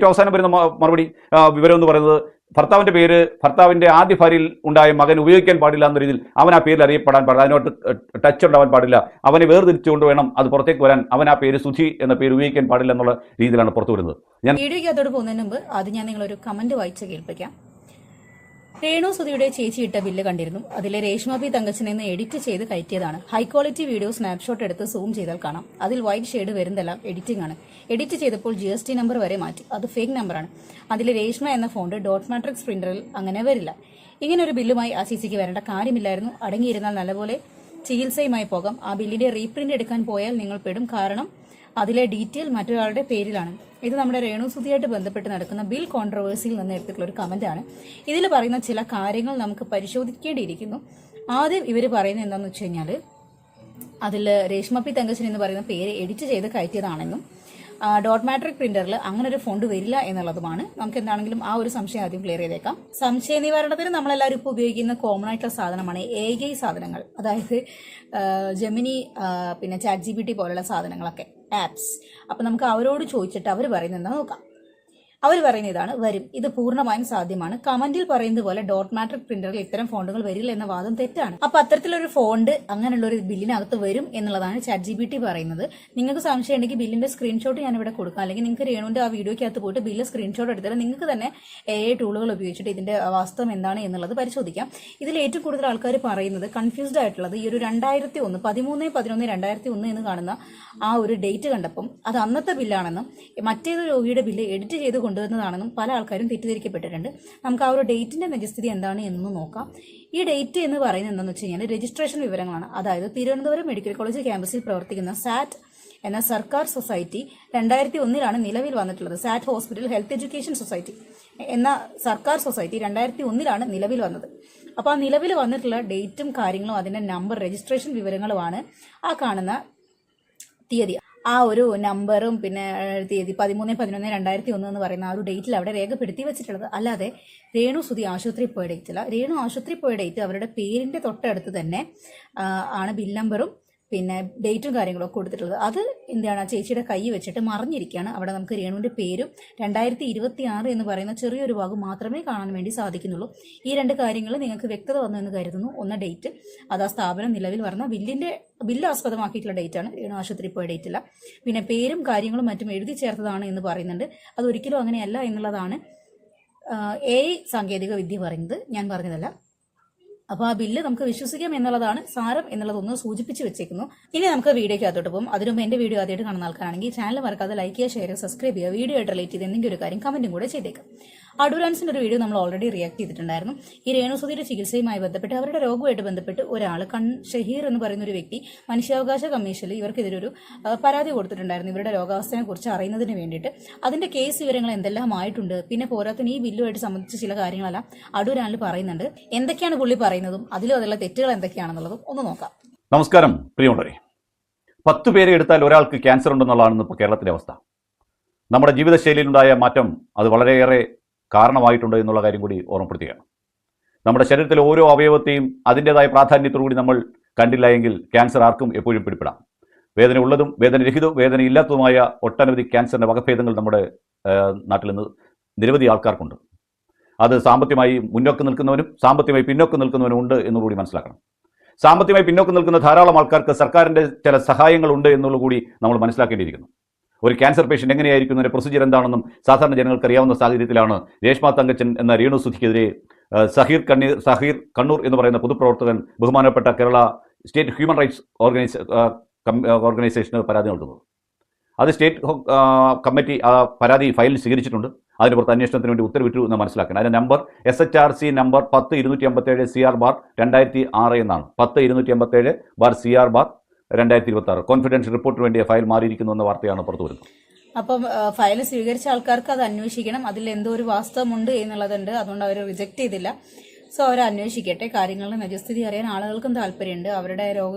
അവസാനം വരുന്ന മറുപടി വിവരം എന്ന് പറയുന്നത് ഭർത്താവിന്റെ പേര് ഭർത്താവിന്റെ ആദ്യ ഭാര്യയിൽ ഉണ്ടായ മകൻ ഉപയോഗിക്കാൻ പാടില്ല എന്ന രീതിയിൽ അവൻ ആ പേരിൽ അറിയപ്പെടാൻ പാടില്ല, അതിനോട്ട് ടച്ച് ഉണ്ടാവാൻ പാടില്ല, അവനെ വേർതിരിച്ചുകൊണ്ട് വേണം അത് പുറത്തേക്ക് വരാൻ, അവൻ ആ പേര് സുധി എന്ന പേര് ഉപയോഗിക്കാൻ പാടില്ല എന്നുള്ള രീതിയിലാണ് പുറത്തു വരുന്നത്. ഞാൻ വീഡിയോയ്ക്ക് അതോട് പോകുന്നതിന് മുമ്പ് അത് ഞാൻ നിങ്ങളൊരു കമന്റ് വായിച്ച് കേൾപ്പിക്കാം. രേണു സുധിയുടെ ചേച്ചി ഇട്ട ബില്ല് കണ്ടിരുന്നു. അതിലെ രേഷ്മ പി തങ്കച്ചനെ എഡിറ്റ് ചെയ്ത് കയറ്റിയതാണ്. ഹൈ ക്വാളിറ്റി വീഡിയോ സ്നാപ്ഷോട്ട് എടുത്ത് സൂം ചെയ്താൽ കാണാം. അതിൽ വൈറ്റ് ഷെയ്ഡ് വരുന്നതെല്ലാം എഡിറ്റിംഗ് ആണ്. എഡിറ്റ് ചെയ്തപ്പോൾ GST നമ്പർ വരെ മാറ്റി. അത് ഫേക്ക് നമ്പറാണ്. അതിൽ രേഷ്മ എന്ന ഫോണ്ട് ഡോട്ട് മാട്രിക്സ് പ്രിന്ററിൽ അങ്ങനെ വരില്ല. ഇങ്ങനെ ഒരു ബില്ലുമായി ആ ചേച്ചിക്ക് വരേണ്ട കാര്യമില്ലായിരുന്നു. അടങ്ങിയിരുന്നാൽ നല്ലപോലെ ചികിത്സയുമായി പോകാം. ആ ബില്ലിന്റെ റീപ്രിന്റ് എടുക്കാൻ പോയാൽ നിങ്ങൾ പെടും. കാരണം അതിലെ ഡീറ്റെയിൽ മറ്റൊരാളുടെ പേരിലാണ്. ഇത് നമ്മുടെ രേണു സുധിയായിട്ട് ബന്ധപ്പെട്ട് നടക്കുന്ന ബിൽ കോൺട്രവേഴ്സിയിൽ നിന്ന് എടുത്തിട്ടുള്ള ഒരു കമന്റാണ്. ഇതിൽ പറയുന്ന ചില കാര്യങ്ങൾ നമുക്ക് പരിശോധിക്കേണ്ടിയിരിക്കുന്നു. ആദ്യം ഇവർ പറയുന്നത് എന്താണെന്ന് വെച്ച് കഴിഞ്ഞാൽ അതിൽ രേഷ്മ പി തങ്കച്ചൻ എന്ന് പറയുന്ന പേര് എഡിറ്റ് ചെയ്ത് കയറ്റിയതാണെന്നും ഡോട്ട് മാട്രിക് പ്രിന്ററിൽ അങ്ങനെ ഒരു ഫോണ്ട് വരില്ല എന്നുള്ളതുമാണ്. നമുക്ക് എന്താണെങ്കിലും ആ ഒരു സംശയം ആദ്യം ക്ലിയർ ചെയ്തേക്കാം. സംശയ നിവാരണത്തിന് നമ്മളെല്ലാവരും ഇപ്പോൾ ഉപയോഗിക്കുന്ന കോമൺ ആയിട്ടുള്ള സാധനമാണ് AI സാധനങ്ങൾ, അതായത് ജെമിനി, പിന്നെ ChatGPT പോലുള്ള സാധനങ്ങളൊക്കെ, ആപ്സ്. അപ്പം നമുക്ക് അവരോട് ചോദിച്ചിട്ട് അവർ പറയുന്നത് എന്താ നോക്കാം. അവർ പറയുന്ന ഇതാണ്: വരും, ഇത് പൂർണ്ണമായും സാധ്യമാണ്. കമന്റിൽ പറയുന്നത് പോലെ ഡോട്ട് മാട്രിക് പ്രിന്ററിൽ ഇത്തരം ഫോണ്ടുകൾ വരില്ല എന്ന വാദം തെറ്റാണ്. അപ്പൊ അത്തരത്തിലൊരു ഫോണ്ട് അങ്ങനെയുള്ള ഒരു ബില്ലിനകത്ത് വരും എന്നുള്ളതാണ് ChatGPT പറയുന്നത്. നിങ്ങൾക്ക് സംശയം ഉണ്ടെങ്കിൽ ബില്ലിന്റെ സ്ക്രീൻഷോട്ട് ഞാൻ ഇവിടെ കൊടുക്കാം, അല്ലെങ്കിൽ നിങ്ങൾക്ക് രേണുവിന്റെ ആ വീഡിയോക്കകത്ത് പോയിട്ട് ബില്ല് സ്ക്രീൻഷോട്ട് എടുത്താൽ നിങ്ങൾക്ക് തന്നെ AI ടൂളുകൾ ഉപയോഗിച്ചിട്ട് ഇതിന്റെ വാസ്തവം എന്താണ് എന്നുള്ളത് പരിശോധിക്കാം. ഇതിൽ ഏറ്റവും കൂടുതൽ ആൾക്കാർ പറയുന്നത്, കൺഫ്യൂസ്ഡ് ആയിട്ടുള്ളത്, ഈ ഒരു 2001 13/11/2001 എന്ന് കാണുന്ന ആ ഒരു ഡേറ്റ് കണ്ടപ്പം അത് അന്നത്തെ ബില്ലാണെന്നും മറ്റേതൊരു രോഗിയുടെ ബില്ല് എഡിറ്റ് ചെയ്ത് കൊണ്ടുവന്നതാണെന്നും പല ആൾക്കാരും തെറ്റിദ്ധരിക്കപ്പെട്ടിട്ടുണ്ട്. നമുക്ക് ആ ഒരു ഡേറ്റിന്റെ നിജസ്ഥിതി എന്താണ് എന്നൊന്ന് നോക്കാം. ഈ ഡേറ്റ് എന്ന് പറയുന്നത് എന്താണെന്ന് വെച്ച് കഴിഞ്ഞാൽ രജിസ്ട്രേഷൻ വിവരങ്ങളാണ്. അതായത് തിരുവനന്തപുരം മെഡിക്കൽ കോളേജ് ക്യാമ്പസിൽ പ്രവർത്തിക്കുന്ന സാറ്റ് എന്ന സർക്കാർ സൊസൈറ്റി 2001 നിലവിൽ വന്നിട്ടുള്ളത്. സാറ്റ് ഹോസ്പിറ്റൽ ഹെൽത്ത് എഡ്യൂക്കേഷൻ സൊസൈറ്റി എന്ന സർക്കാർ സൊസൈറ്റി 2001 നിലവിൽ വന്നത്. അപ്പോൾ ആ നിലവിൽ വന്നിട്ടുള്ള ഡേറ്റും കാര്യങ്ങളും അതിന്റെ നമ്പർ, രജിസ്ട്രേഷൻ വിവരങ്ങളുമാണ് ആ കാണുന്ന തീയതി. ആ ഒരു നമ്പറും പിന്നെ തീയതി 13/11/2001 എന്ന് പറയുന്ന ആ ഒരു ഡേറ്റിൽ അവിടെ രേഖപ്പെടുത്തി വെച്ചിട്ടുള്ളത്. അല്ലാതെ രേണു സുധി ആശുപത്രിയിൽ പോയ ഡേറ്റില്ല. രേണു ആശുപത്രിയിൽ പോയ ഡേറ്റ് അവരുടെ പേരിന്റെ തൊട്ടടുത്ത് തന്നെ ആണ് ബിൽ നമ്പറും പിന്നെ ഡേറ്റും കാര്യങ്ങളൊക്കെ കൊടുത്തിട്ടുള്ളത്. അത് എന്താണ്, ചേച്ചിയുടെ കൈ വെച്ചിട്ട് മറിഞ്ഞിരിക്കുകയാണ്. അവിടെ നമുക്ക് രേണുവിന്റെ പേരും 2026 എന്ന് പറയുന്ന ചെറിയൊരു ഭാഗം മാത്രമേ കാണാൻ വേണ്ടി സാധിക്കുന്നുള്ളൂ. ഈ രണ്ട് കാര്യങ്ങൾ നിങ്ങൾക്ക് വ്യക്തത വന്നു എന്ന് കരുതുന്നു. ഒന്ന് ഡേറ്റ്, അത് ആ സ്ഥാപനം നിലവിൽ വരുന്ന ബില്ല് ആസ്പദമാക്കിയിട്ടുള്ള ഡേറ്റാണ്. രേണു ആശുപത്രി പോയ ഡേറ്റില്ല. പിന്നെ പേരും കാര്യങ്ങളും മറ്റും എഴുതി ചേർത്തതാണ് എന്ന് പറയുന്നുണ്ട്. അതൊരിക്കലും അങ്ങനെയല്ല എന്നുള്ളതാണ് AI സാങ്കേതിക വിദ്യ പറയുന്നത്, ഞാൻ പറഞ്ഞതല്ല. അപ്പോൾ ആ ബില്ല് നമുക്ക് വിശ്വസിക്കാം എന്നുള്ളതാണ് സാരം എന്നുള്ളതൊന്ന് സൂചിപ്പിച്ച് വെച്ചേക്കുന്നു. ഇനി നമുക്ക് വീഡിയോയ്ക്ക് അകത്തോട്ട് പോകും. അതിനുമുമ്പ് എന്റെ വീഡിയോ ആദ്യമായിട്ട് കാണുന്ന ആൾക്കാരാണെങ്കിൽ ചാനൽ മറക്കാതെ ലൈക്ക് ചെയ്യുക, ഷെയർ ചെയ്യുക, സബ്സ്ക്രൈബ് ചെയ്യുക. വീഡിയോ ആയിട്ട് റിലേറ്റ് ചെയ്ത് എന്തെങ്കിലും ഒരു കാര്യം കമന്റും കൂടെ ചെയ്തേക്കാം. അഡ്വാൻസിന്റെ ഒരു വീഡിയോ നമ്മൾ ഓൾറെഡി റിയാക്ട് ചെയ്തിട്ടുണ്ടായിരുന്നു. ഈ രേണു സുധിയുടെ ചികിത്സയുമായി ബന്ധപ്പെട്ട് അവരുടെ രോഗവുമായിട്ട് ബന്ധപ്പെട്ട് ഒരാൾ ഷഹീർ എന്ന് പറയുന്ന ഒരു വ്യക്തി മനുഷ്യാവകാശ കമ്മീഷനിൽ ഇവർക്കെതിരെ ഒരു പരാതി കൊടുത്തിട്ടുണ്ടായിരുന്നു, ഇവരുടെ രോഗാവസ്ഥയെ കുറിച്ച് അറിയുന്നതിന് വേണ്ടിയിട്ട്. അതിന്റെ കേസ് വിവരങ്ങൾ എന്തെല്ലാം ആയിട്ടുണ്ട്, പിന്നെ പോരാത്തിന് ഈ ബില്ലുമായിട്ട് സംബന്ധിച്ച ചില കാര്യങ്ങളെല്ലാം അടൂരാനിൽ പറയുന്നുണ്ട്. എന്തൊക്കെയാണ് പുള്ളി പറയുന്നതും അതിലും അതിലുള്ള തെറ്റുകൾ എന്തൊക്കെയാണെന്നുള്ളതും ഒന്ന് നോക്കാം. നമസ്കാരം പ്രിയമുള്ളവരെ. 10 പേരെ എടുത്താൽ ഒരാൾക്ക് ക്യാൻസർ ഉണ്ടെന്നുള്ളതാണ് ഇപ്പോൾ കേരളത്തിലെ അവസ്ഥ. നമ്മുടെ ജീവിതശൈലിയിലുണ്ടായ മാറ്റം അത് വളരെയേറെ കാരണമായിട്ടുണ്ട് എന്നുള്ള കാര്യം കൂടി ഓർമ്മപ്പെടുത്തുകയാണ്. നമ്മുടെ ശരീരത്തിലെ ഓരോ അവയവത്തെയും അതിൻ്റെതായ പ്രാധാന്യത്തോടുകൂടി നമ്മൾ കണ്ടില്ല എങ്കിൽ ക്യാൻസർ ആർക്കും എപ്പോഴും പിടിപ്പെടാം. വേദന ഉള്ളതും വേദനരഹിതവും വേദനയില്ലാത്തതുമായ ഒട്ടനവധി ക്യാൻസറിൻ്റെ വകഭേദങ്ങൾ നമ്മുടെ നാട്ടിൽ നിന്ന് നിരവധി ആൾക്കാർക്കുണ്ട്. അത് സാമ്പത്തികമായി മുന്നോക്കം നിൽക്കുന്നവനും സാമ്പത്തികമായി പിന്നോക്കം നിൽക്കുന്നവനും ഉണ്ട് എന്നുകൂടി മനസ്സിലാക്കണം. സാമ്പത്തികമായി പിന്നോക്കം നിൽക്കുന്ന ധാരാളം ആൾക്കാർക്ക് സർക്കാരിൻ്റെ ചില സഹായങ്ങളുണ്ട് എന്നുള്ളത് കൂടി നമ്മൾ മനസ്സിലാക്കേണ്ടിയിരിക്കുന്നു. ഒരു ക്യാൻസർ പേഷ്യൻ്റ് എങ്ങനെയായിരിക്കും, അതിൻ്റെ പ്രൊസീജിയർ എന്താണെന്നും സാധാരണ ജനങ്ങൾക്ക് അറിയാവുന്ന സാഹചര്യത്തിലാണ് രേഷ്മ തങ്കച്ചൻ എന്ന രേണു സുധിക്കെതിരെ സഹീർ കണ്ണൂർ എന്ന് പറയുന്ന പൊതുപ്രവർത്തകൻ ബഹുമാനപ്പെട്ട കേരള സ്റ്റേറ്റ് ഹ്യൂമൻ റൈറ്റ്സ് ഓർഗനൈസേഷന് പരാതി നൽകുന്നത്. അത് സ്റ്റേറ്റ് കമ്മിറ്റി ആ പരാതി ഫയലിൽ സ്വീകരിച്ചിട്ടുണ്ട്. അതിന് പുറത്ത് അന്വേഷണത്തിന് വേണ്ടി ഉത്തരവിട്ടു എന്ന് മനസ്സിലാക്കണം. അതിൻ്റെ നമ്പർ SHRC നമ്പർ 10-257 CR/2006 എന്നാണ്. 10-257 CR/2026 കോൺഫിഡൻഷ്യൽ റിപ്പോർട്ടിന് വേണ്ടിയ ഫയൽ മാറിയിരിക്കുന്നു എന്ന വാർത്തയാണ് പുറത്തു വരുന്നത്. അപ്പം ഫയൽ സ്വീകരിച്ച ആൾക്കാർക്ക് അത് അന്വേഷിക്കണം. അതിൽ എന്തോ ഒരു വാസ്തവമുണ്ട് എന്നുള്ളതുണ്ട്. അതുകൊണ്ട് അവർ റിജക്ട് ചെയ്തില്ല. സോ അവർ അന്വേഷിക്കട്ടെ. കാര്യങ്ങളുടെ നിജസ്ഥിതി അറിയാൻ ആളുകൾക്കും താല്പര്യമുണ്ട്. അവരുടെ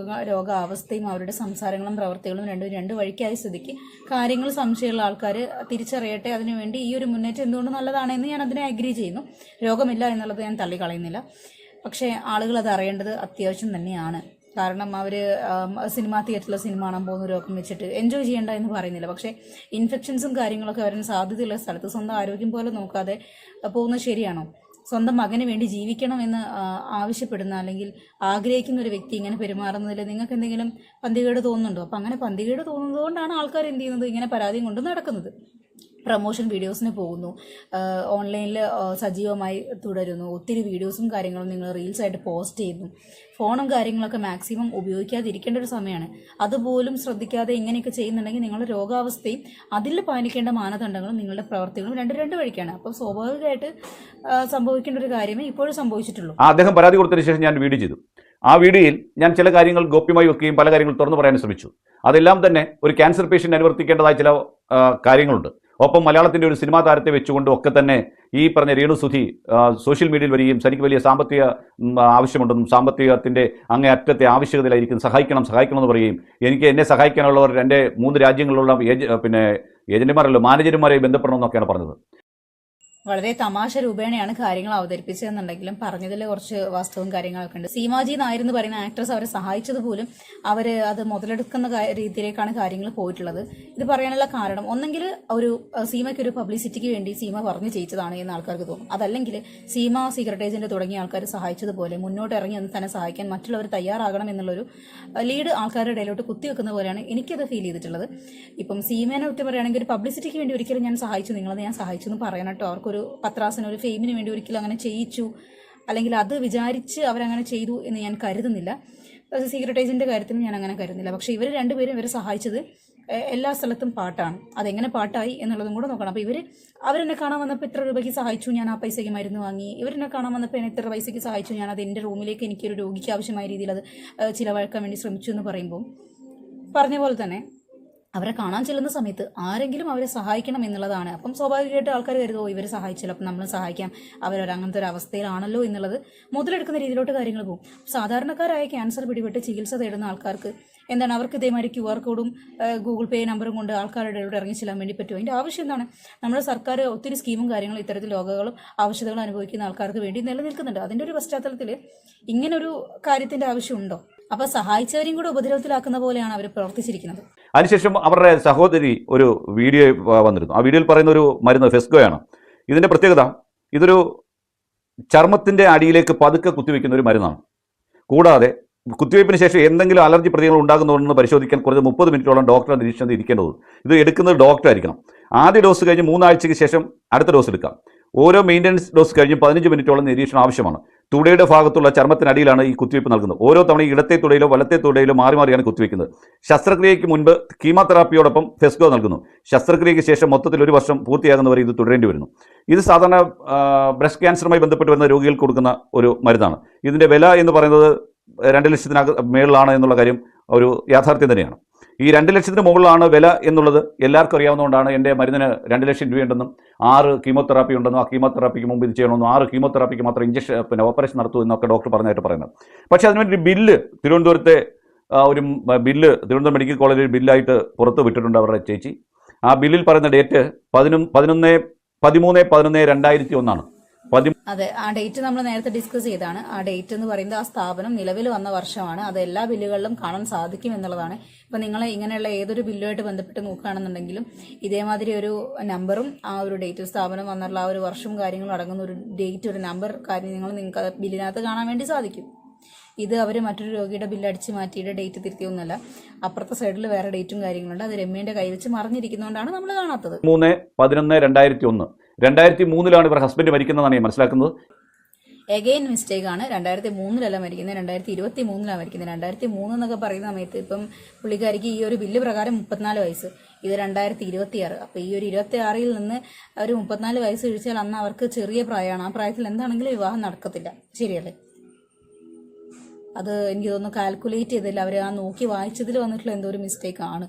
രോഗാവസ്ഥയും അവരുടെ സംസാരങ്ങളും പ്രവർത്തികളും രണ്ട് വഴിക്കായ സ്ഥിതിക്ക് കാര്യങ്ങൾ സംശയമുള്ള ആൾക്കാർ തിരിച്ചറിയട്ടെ. അതിനുവേണ്ടി ഈ ഒരു മുന്നേറ്റം എന്തുകൊണ്ട് നല്ലതാണെന്ന് ഞാൻ അതിനെ അഗ്രി ചെയ്യുന്നു. രോഗമില്ല എന്നുള്ളത് ഞാൻ തള്ളിക്കളയുന്നില്ല. പക്ഷേ ആളുകൾ അത് അറിയേണ്ടത് അത്യാവശ്യം തന്നെയാണ്. കാരണം അവർ സിനിമാ തിയേറ്ററിലെ സിനിമ കാണാൻ പോകുന്ന രോഗം വെച്ചിട്ട് എൻജോയ് ചെയ്യേണ്ട എന്ന് പറയുന്നില്ല. പക്ഷേ ഇൻഫെക്ഷൻസും കാര്യങ്ങളൊക്കെ വരാൻ സാധ്യതയുള്ള സ്ഥലത്ത് സ്വന്തം ആരോഗ്യം പോലെ നോക്കാതെ പോകുന്നത് ശരിയാണോ? സ്വന്തം മകന് വേണ്ടി ജീവിക്കണം എന്ന് ആവശ്യപ്പെടുന്ന അല്ലെങ്കിൽ ആഗ്രഹിക്കുന്ന ഒരു വ്യക്തി ഇങ്ങനെ പെരുമാറുന്നതിൽ നിങ്ങൾക്ക് എന്തെങ്കിലും പന്തികേട് തോന്നുന്നുണ്ടോ? അപ്പം അങ്ങനെ പന്തികേട് തോന്നുന്നത് കൊണ്ടാണ് ആൾക്കാർ എന്ത് ചെയ്യുന്നത്, ഇങ്ങനെ പരാതിയും കൊണ്ട് നടക്കുന്നത്. പ്രമോഷൻ വീഡിയോസിന് പോകുന്നു, ഓൺലൈനിൽ സജീവമായി തുടരുന്നു, ഒത്തിരി വീഡിയോസും കാര്യങ്ങളും നിങ്ങൾ റീൽസായിട്ട് പോസ്റ്റ് ചെയ്യുന്നു. ഫോണും കാര്യങ്ങളൊക്കെ മാക്സിമം ഉപയോഗിക്കാതിരിക്കേണ്ട ഒരു സമയമാണ്. അതുപോലും ശ്രദ്ധിക്കാതെ ഇങ്ങനെയൊക്കെ ചെയ്യുന്നുണ്ടെങ്കിൽ നിങ്ങളുടെ രോഗാവസ്ഥയും അതിൽ പാലിക്കേണ്ട മാനദണ്ഡങ്ങളും നിങ്ങളുടെ പ്രവർത്തികളും രണ്ട് വഴിക്കാണ്. അപ്പോൾ സ്വാഭാവികമായിട്ട് സംഭവിക്കേണ്ട ഒരു കാര്യമേ ഇപ്പോഴും സംഭവിച്ചിട്ടുള്ളൂ. അദ്ദേഹം പരാതി കൊടുത്തതിന് ശേഷം ഞാൻ വീഡിയോ ചെയ്തു. ആ വീഡിയോയിൽ ഞാൻ ചില കാര്യങ്ങൾ ഗോപ്യമായി വെക്കുകയും പല കാര്യങ്ങൾ തുറന്നു പറയാൻ ശ്രമിച്ചു. അതെല്ലാം തന്നെ ഒരു ക്യാൻസർ പേഷ്യൻ്റ് അനുവർത്തിക്കേണ്ടതായ ചില കാര്യങ്ങളുണ്ട്. ഒപ്പം മലയാളത്തിൻ്റെ ഒരു സിനിമാ താരത്തെ വെച്ചുകൊണ്ടും ഒക്കെ തന്നെ ഈ പറഞ്ഞ രേണു സുധി സോഷ്യൽ മീഡിയയിൽ വരികയും തനിക്ക് വലിയ സാമ്പത്തിക ആവശ്യമുണ്ടെന്നും സാമ്പത്തികത്തിൻ്റെ അങ്ങേ അറ്റത്തെ ആവശ്യകതയിലായിരിക്കും സഹായിക്കണം എന്ന് പറയുകയും എന്നെ സഹായിക്കാനുള്ളവർ എൻ്റെ 3 രാജ്യങ്ങളിലുള്ള ഏജന്റുമാരല്ലോ മാനേജർമാരെ ബന്ധപ്പെടണമെന്നൊക്കെയാണ് പറഞ്ഞത്. വളരെ തമാശ രൂപേണയാണ് കാര്യങ്ങൾ അവതരിപ്പിച്ചതെന്നുണ്ടെങ്കിലും പറഞ്ഞതിൽ കുറച്ച് വാസ്തവവും കാര്യങ്ങളൊക്കെ ഉണ്ട്. സീമാജി നായർ എന്ന് പറയുന്ന ആക്ട്രസ് അവരെ സഹായിച്ചത് പോലും അവർ അത് മുതലെടുക്കുന്ന രീതിയിലേക്കാണ് കാര്യങ്ങൾ പോയിട്ടുള്ളത്. ഇത് പറയാനുള്ള കാരണം ഒന്നെങ്കിൽ സീമയ്ക്ക് ഒരു പബ്ലിസിറ്റിക്ക് വേണ്ടി സീമ പറഞ്ഞു ചെയ്യിച്ചതാണ് എന്ന് ആൾക്കാർക്ക് തോന്നും. അതല്ലെങ്കിൽ സീമ സീക്രട്ട് ഏജന്റ് തുടങ്ങിയ ആൾക്കാർ സഹായിച്ചതുപോലെ മുന്നോട്ട് ഇറങ്ങി ഒന്ന് തന്നെ സഹായിക്കാൻ മറ്റുള്ളവർ തയ്യാറാകണം എന്നുള്ളൊരു ലീഡ് ആൾക്കാരുടെ ഇടയിലോട്ട് കുത്തിവെക്കുന്ന പോലെയാണ് എനിക്കത് ഫീൽ ചെയ്തിട്ടുള്ളത്. ഇപ്പം സീമേനെ കുറ്റം പറയുകയാണെങ്കിൽ ഒരു പബ്ലിസിറ്റിക്ക് വേണ്ടി ഒരിക്കലും ഞാൻ സഹായിച്ചു, നിങ്ങളത് ഞാൻ സഹായിച്ചു എന്ന് പറയണം കേട്ടോ. അവർക്ക് ഒരു പത്രാസിന് ഒരു ഫെയിമിന് വേണ്ടി ഒരിക്കലും അങ്ങനെ ചെയ്യിച്ചു അല്ലെങ്കിൽ അത് വിചാരിച്ച് അവരങ്ങനെ ചെയ്തു എന്ന് ഞാൻ കരുതുന്നില്ല. സീക്രട്ട് ഏജന്റിന്റെ കാര്യത്തിലും ഞാൻ അങ്ങനെ കരുതുന്നില്ല. പക്ഷേ ഇവർ രണ്ടുപേരും ഇവരെ സഹായിച്ചത് എല്ലാ സ്ഥലത്തും പാട്ടാണ്. അതെങ്ങനെ പാട്ടായി എന്നുള്ളതും കൂടെ നോക്കണം. അപ്പോൾ അവരെന്നെ കാണാൻ വന്നപ്പോൾ ഇത്ര രൂപയ്ക്ക് സഹായിച്ചു, ഞാൻ ആ പൈസയ്ക്ക് മരുന്ന് വാങ്ങി. ഇവരെന്നെ കാണാൻ വന്നപ്പോൾ എന്നെ ഇത്ര പൈസയ്ക്ക് സഹായിച്ചു, ഞാൻ അത് എൻ്റെ റൂമിലേക്ക് എനിക്കൊരു രോഗിക്ക് ആവശ്യമായ രീതിയിൽ അത് ചിലവഴിക്കാൻ വേണ്ടി ശ്രമിച്ചു എന്ന് പറയുമ്പോൾ പറഞ്ഞ പോലെ തന്നെ അവരെ കാണാൻ ചെല്ലുന്ന സമയത്ത് ആരെങ്കിലും അവരെ സഹായിക്കണം എന്നുള്ളതാണ്. അപ്പം സ്വാഭാവികമായിട്ട് ആൾക്കാർ കരുതുമോ ഇവരെ സഹായിച്ചല്ലോ അപ്പം നമ്മൾ സഹായിക്കാം, അങ്ങനത്തെ ഒരു അവസ്ഥയിലാണല്ലോ എന്നുള്ളത് മുതലെടുക്കുന്ന രീതിയിലോട്ട് കാര്യങ്ങൾ പോകും. സാധാരണക്കാരായ ക്യാൻസർ പിടിപെട്ട് ചികിത്സ തേടുന്ന ആൾക്കാർക്ക് എന്താണ്, അവർക്ക് ഇതേമാതിരി QR കോഡും ഗൂഗിൾ പേ നമ്പറും കൊണ്ട് ആൾക്കാരുടെ ഇടയിലൂടെ ഇറങ്ങി ചെല്ലാൻ വേണ്ടി പറ്റുമോ? അതിൻ്റെ ആവശ്യം എന്താണ്? നമ്മുടെ സർക്കാർ ഒത്തിരി സ്കീമും കാര്യങ്ങളും ഇത്തരത്തിൽ രോഗങ്ങളും ആവശ്യതകളും അനുഭവിക്കുന്ന ആൾക്കാർക്ക് വേണ്ടി നിലനിൽക്കുന്നുണ്ട്. അതിൻ്റെ ഒരു പശ്ചാത്തലത്തിൽ ഇങ്ങനൊരു കാര്യത്തിൻ്റെ ആവശ്യമുണ്ടോ? അപ്പോൾ സഹായിച്ചവരെയും കൂടെ ഉപദ്രവത്തിലാക്കുന്ന പോലെയാണ് അവർ പ്രവർത്തിച്ചിരിക്കുന്നത്. അതിനുശേഷം അവരുടെ സഹോദരി ഒരു വീഡിയോ വന്നിരുന്നു. ആ വീഡിയോയിൽ പറയുന്ന ഒരു മരുന്ന് ഫെസ്കോയാണ്. ഇതിൻ്റെ പ്രത്യേകത ഇതൊരു ചർമ്മത്തിൻ്റെ അടിയിലേക്ക് പതുക്കെ കുത്തിവെക്കുന്ന ഒരു മരുന്നാണ്. കൂടാതെ കുത്തിവയ്പ്പിന് ശേഷം എന്തെങ്കിലും അലർജി പ്രതികരണം ഉണ്ടാകുന്നുണ്ടെന്ന് പരിശോധിക്കാൻ കുറഞ്ഞത് 30 മിനിറ്റോളം ഡോക്ടറെ നിരീക്ഷണത്തിൽ ഇരിക്കേണ്ടത്. ഇത് എടുക്കുന്നത് ഡോക്ടർ ആയിരിക്കണം. ആദ്യ ഡോസ് കഴിഞ്ഞ് 3 ആഴ്ചയ്ക്ക് ശേഷം അടുത്ത ഡോസ് എടുക്കാം. ഓരോ മെയിൻ്റനൻസ് ഡോസ് കഴിഞ്ഞ് 15 മിനിറ്റോളം നിരീക്ഷണം ആവശ്യമാണ്. തുടയുടെ ഭാഗത്തുള്ള ചർമ്മത്തിനടിയിലാണ് ഈ കുത്തിവയ്പ്പ് നൽകുന്നത്. ഓരോ തവണ ഇടത്തെ തുടയിലോ വലത്തെ തുടയിലോ മാറിയാണ് കുത്തിവയ്ക്കുന്നത്. ശസ്ത്രക്രിയയ്ക്ക് മുൻപ് കീമോതെറാപ്പിയോടൊപ്പം ഫെസ്കോ നൽകുന്നു. ശസ്ത്രക്രിയയ്ക്ക് ശേഷം മൊത്തത്തിൽ 1 വർഷം പൂർത്തിയാകുന്നവരെ ഇത് തുടരേണ്ടി വരുന്നു. ഇത് സാധാരണ ബ്രസ്റ്റ് ക്യാൻസറുമായി ബന്ധപ്പെട്ട് വരുന്ന രോഗികൾക്ക് കൊടുക്കുന്ന ഒരു മരുന്നാണ്. ഇതിൻ്റെ വില എന്ന് പറയുന്നത് 2 ലക്ഷത്തിന് മേളിലാണ് എന്നുള്ള കാര്യം ഒരു യാഥാർത്ഥ്യം തന്നെയാണ്. ഈ 2 ലക്ഷത്തിന് മുകളിലാണ് വില എന്നുള്ളത് എല്ലാവർക്കും അറിയാവുന്നതുകൊണ്ടാണ് എൻ്റെ മരുന്നിന് 2 ലക്ഷം രൂപയുണ്ടെന്നും 6 കീമോതെറാപ്പി ഉണ്ടെന്നും ആ കീമോതെറാപ്പിക്ക് മുമ്പ് ഇത് ചെയ്യണമെന്നും 6 കീമോതെറാപ്പിക്ക് മാത്രം ഇഞ്ചക്ഷൻ ഓപ്പറേഷൻ നടത്തൂ എന്നൊക്കെ ഡോക്ടർ പറഞ്ഞായിട്ട് പറയുന്നത്. പക്ഷേ അതിനുവേണ്ടി ബില്ല് തിരുവനന്തപുരത്തെ തിരുവനന്തപുരം മെഡിക്കൽ കോളേജിൽ ബില്ലായിട്ട് പുറത്ത് വിട്ടിട്ടുണ്ട് അവരുടെ ചേച്ചി. ആ ബില്ലിൽ പറയുന്ന ഡേറ്റ് 13/11/2001 അതെ, ആ ഡേറ്റ് നമ്മൾ നേരത്തെ ഡിസ്കസ് ചെയ്താണ്. ആ ഡേറ്റ് എന്ന് പറയുന്നത് ആ സ്ഥാപനം നിലവിൽ വന്ന വർഷമാണ്. അത് എല്ലാ ബില്ലുകളിലും കാണാൻ സാധിക്കും എന്നുള്ളതാണ്. ഇപ്പം നിങ്ങൾ ഇങ്ങനെയുള്ള ഏതൊരു ബില്ലുമായിട്ട് ബന്ധപ്പെട്ട് നോക്കുകയാണെന്നുണ്ടെങ്കിലും ഇതേമാതിരി ഒരു നമ്പറും ആ ഒരു ഡേറ്റ് സ്ഥാപനം വന്നുള്ള ആ ഒരു വർഷവും കാര്യങ്ങളും അടങ്ങുന്ന ഒരു ഡേറ്റ്, ഒരു നമ്പർ നിങ്ങൾക്ക് ബില്ലിനകത്ത് കാണാൻ വേണ്ടി സാധിക്കും. ഇത് അവർ മറ്റൊരു രോഗിയുടെ ബില്ല് അടിച്ച് മാറ്റിയിട്ട് ഡേറ്റ് തിരുത്തിയൊന്നുമല്ല. അപ്പുറത്തെ സൈഡിൽ വേറെ ഡേറ്റും കാര്യങ്ങളുണ്ട്. അത് രമ്യന്റെ കൈവച്ച് മറിഞ്ഞിരിക്കുന്നതുകൊണ്ടാണ് നമ്മൾ കാണാത്തത്. 3/11/2001 2003 ഇവർ ഹസ്ബൻഡ് മരിക്കുന്നതാണ് ഞാൻ മനസ്സിലാക്കുന്നത്. എഗെയിൻ മിസ്റ്റേക്ക് ആണ്. 2003 മരിക്കുന്നത്, 2023 മരിക്കുന്നത്. 2003 എന്നൊക്കെ പറയുന്ന സമയത്ത് ഇപ്പം പുള്ളിക്കാരിക്ക് ഈ ഒരു ബില്ല് പ്രകാരം 34 വയസ്സ്, ഇത് 2026. അപ്പോൾ ഈ ഒരു 26-ൽ നിന്ന് ഒരു 34 വയസ്സ് കഴിച്ചാൽ അന്ന് അവർക്ക് ചെറിയ പ്രായമാണ്. ആ പ്രായത്തിൽ എന്താണെങ്കിലും വിവാഹം നടക്കത്തില്ല, ശരിയല്ലേ? അത് എനിക്ക് തോന്നുന്നു കാൽക്കുലേറ്റ് ചെയ്തില്ല, അവർ ആ നോക്കി വായിച്ചതിൽ വന്നിട്ടുള്ള എന്തോ ഒരു മിസ്റ്റേക്ക് ആണ്.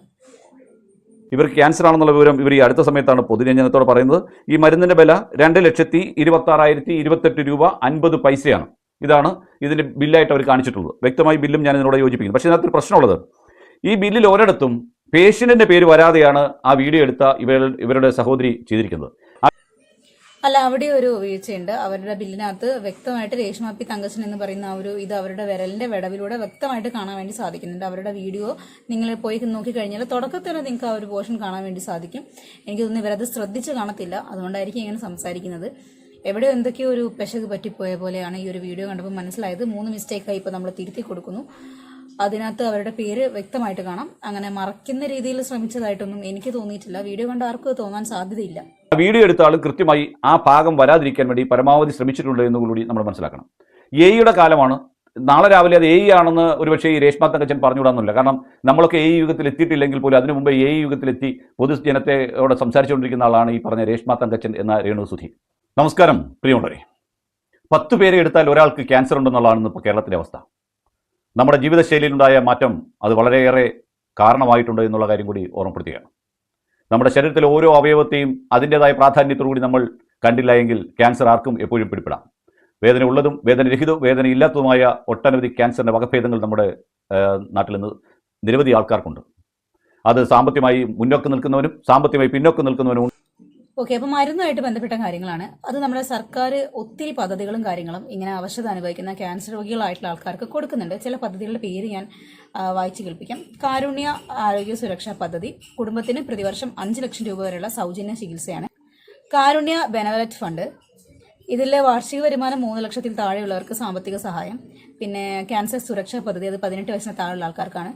ഇവർക്ക് ക്യാൻസർ ആണെന്നുള്ള വിവരം ഇവർ ഈ അടുത്ത സമയത്താണ് പൊതുജനത്തോട് പറയുന്നത്. ഈ മരുന്നിൻ്റെ വില 2,26,028 രൂപ 50 പൈസയാണ്. ഇതാണ് ഇതിൻ്റെ ബില്ലായിട്ട് അവർ കാണിച്ചിട്ടുള്ളത്. വ്യക്തമായി ബില്ലും ഞാൻ ഇതിനോട് യോജിപ്പിക്കുന്നു. പക്ഷേ ഇതിനകത്തൊരു പ്രശ്നമുള്ളത്, ഈ ബില്ലിൽ ഒരിടത്തും പേഷ്യൻറ്റിൻ്റെ പേര് വരാതെയാണ് ആ വീഡിയോ എടുത്ത ഇവരുടെ സഹോദരി ചെയ്തിരിക്കുന്നത്. അല്ല, അവിടെ ഒരു വീഴ്ചയുണ്ട്. അവരുടെ ബില്ലിനകത്ത് വ്യക്തമായിട്ട് രേഷ്മ പി തങ്കച്ചൻ എന്ന് പറയുന്ന ഇത് അവരുടെ വിരലിന്റെ വിടവിലൂടെ വ്യക്തമായിട്ട് കാണാൻ വേണ്ടി സാധിക്കുന്നുണ്ട്. അവരുടെ വീഡിയോ നിങ്ങൾ പോയി നോക്കിക്കഴിഞ്ഞാൽ തുടക്കത്തിൽ തന്നെ നിങ്ങൾക്ക് ആ ഒരു പോർഷൻ കാണാൻ വേണ്ടി സാധിക്കും. എനിക്ക് തോന്നുന്നു ഇവരത് ശ്രദ്ധിച്ച് കാണത്തില്ല, അതുകൊണ്ടായിരിക്കും ഇങ്ങനെ സംസാരിക്കുന്നത്. എവിടെ എന്തൊക്കെയോ ഒരു പെശക് പറ്റിപ്പോയ പോലെയാണ് ഈ ഒരു വീഡിയോ കണ്ടപ്പോൾ മനസ്സിലായത്. 3 മിസ്റ്റേക്കായി ഇപ്പോൾ നമ്മൾ തിരുത്തി കൊടുക്കുന്നു. അതിനകത്ത് അവരുടെ പേര് വ്യക്തമായിട്ട് കാണാം. അങ്ങനെ മറയ്ക്കുന്ന രീതിയിൽ ശ്രമിച്ചതായിട്ടൊന്നും എനിക്ക് തോന്നിയിട്ടില്ല. വീഡിയോ കണ്ട ആർക്കും തോന്നാൻ സാധ്യതയില്ല. വീഡിയോ എടുത്ത ആൾ കൃത്യമായി ആ ഭാഗം വരാതിരിക്കാൻ വേണ്ടി പരമാവധി ശ്രമിച്ചിട്ടുണ്ട് എന്നുകൂടി നമ്മൾ മനസ്സിലാക്കണം. എയുടെ കാലമാണ്. നാളെ രാവിലെ അത് ആണെന്ന് ഒരുപക്ഷെ ഈ രേഷ്മ തങ്കച്ചൻ പറഞ്ഞുവിടാന്നില്ല. കാരണം നമ്മളൊക്കെ യുഗത്തിൽ എത്തിയിട്ടില്ലെങ്കിൽ പോലും അതിനു മുമ്പ് യുഗത്തിലെത്തി പൊതുജനത്തോട് സംസാരിച്ചുകൊണ്ടിരിക്കുന്ന ആളാണ് ഈ പറഞ്ഞ രേഷ്മ തങ്കച്ചൻ എന്ന രേണു സുധി. നമസ്കാരം പ്രിയമുള്ളവരെ. 10 പേരെ എടുത്താൽ ഒരാൾക്ക് ക്യാൻസർ ഉണ്ടെന്നുള്ളതാണ് ഇപ്പോൾ കേരളത്തിലെ അവസ്ഥ. നമ്മുടെ ജീവിതശൈലിയിലുണ്ടായ മാറ്റം അത് വളരെയേറെ കാരണമായിട്ടുണ്ട് എന്നുള്ള കാര്യം കൂടി ഓർമ്മപ്പെടുത്തുകയാണ്. നമ്മുടെ ശരീരത്തിലെ ഓരോ അവയവത്തെയും അതിൻ്റെതായ പ്രാധാന്യത്തോടുകൂടി നമ്മൾ കണ്ടില്ല എങ്കിൽ ക്യാൻസർ ആർക്കും എപ്പോഴും പിടിപ്പെടാം. വേദന ഉള്ളതും വേദനരഹിതവും വേദനയില്ലാത്തതുമായ ഒട്ടനവധി ക്യാൻസറിൻ്റെ വകഭേദങ്ങൾ നമ്മുടെ നാട്ടിൽ നിന്ന് നിരവധി ആൾക്കാർക്കുണ്ട്. അത് സാമ്പത്തികമായി മുന്നോക്കം നിൽക്കുന്നവനും സാമ്പത്തികമായി പിന്നോക്കം നിൽക്കുന്നവനും. ഓക്കെ, അപ്പോൾ മരുന്നുമായിട്ട് ബന്ധപ്പെട്ട കാര്യങ്ങളാണ്. അത് നമ്മുടെ സർക്കാർ ഒത്തിരി പദ്ധതികളും കാര്യങ്ങളും ഇങ്ങനെ അവശത അനുഭവിക്കുന്ന ക്യാൻസർ രോഗികളായിട്ടുള്ള ആൾക്കാർക്ക് കൊടുക്കുന്നുണ്ട്. ചില പദ്ധതികളുടെ പേര് ഞാൻ വായിച്ചു കേൾപ്പിക്കാം. കാരുണ്യ ആരോഗ്യ സുരക്ഷാ പദ്ധതി കുടുംബത്തിന് പ്രതിവർഷം 5 ലക്ഷം രൂപ വരെയുള്ള സൗജന്യ ചികിത്സയാണ്. കാരുണ്യ ബെനവലറ്റ് ഫണ്ട്, ഇതിലെ വാർഷിക വരുമാനം 3 ലക്ഷത്തിൽ താഴെയുള്ളവർക്ക് സാമ്പത്തിക സഹായം. പിന്നെ ക്യാൻസർ സുരക്ഷാ പദ്ധതി, അത് 18 വയസ്സിന് താഴെയുള്ള ആൾക്കാർക്കാണ്.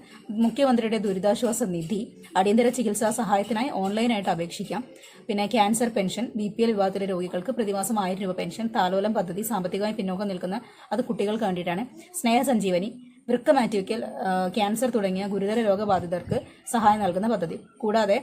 മുഖ്യമന്ത്രിയുടെ ദുരിതാശ്വാസ നിധി, അടിയന്തര ചികിത്സാ സഹായത്തിനായി ഓൺലൈനായിട്ട് അപേക്ഷിക്കാം. പിന്നെ ക്യാൻസർ പെൻഷൻ, BPL വിഭാഗത്തിലെ രോഗികൾക്ക് പ്രതിമാസം 1000 രൂപ പെൻഷൻ. താലോലം പദ്ധതി സാമ്പത്തികമായി പിന്നോക്കം നിൽക്കുന്ന അത് കുട്ടികൾക്ക് വേണ്ടിയിട്ടാണ്. സ്നേഹസഞ്ജീവനി, വൃക്ക മാറ്റിവെക്കൽ, ക്യാൻസർ തുടങ്ങിയ ഗുരുതര രോഗബാധിതർക്ക് സഹായം നൽകുന്ന പദ്ധതി. കൂടാതെ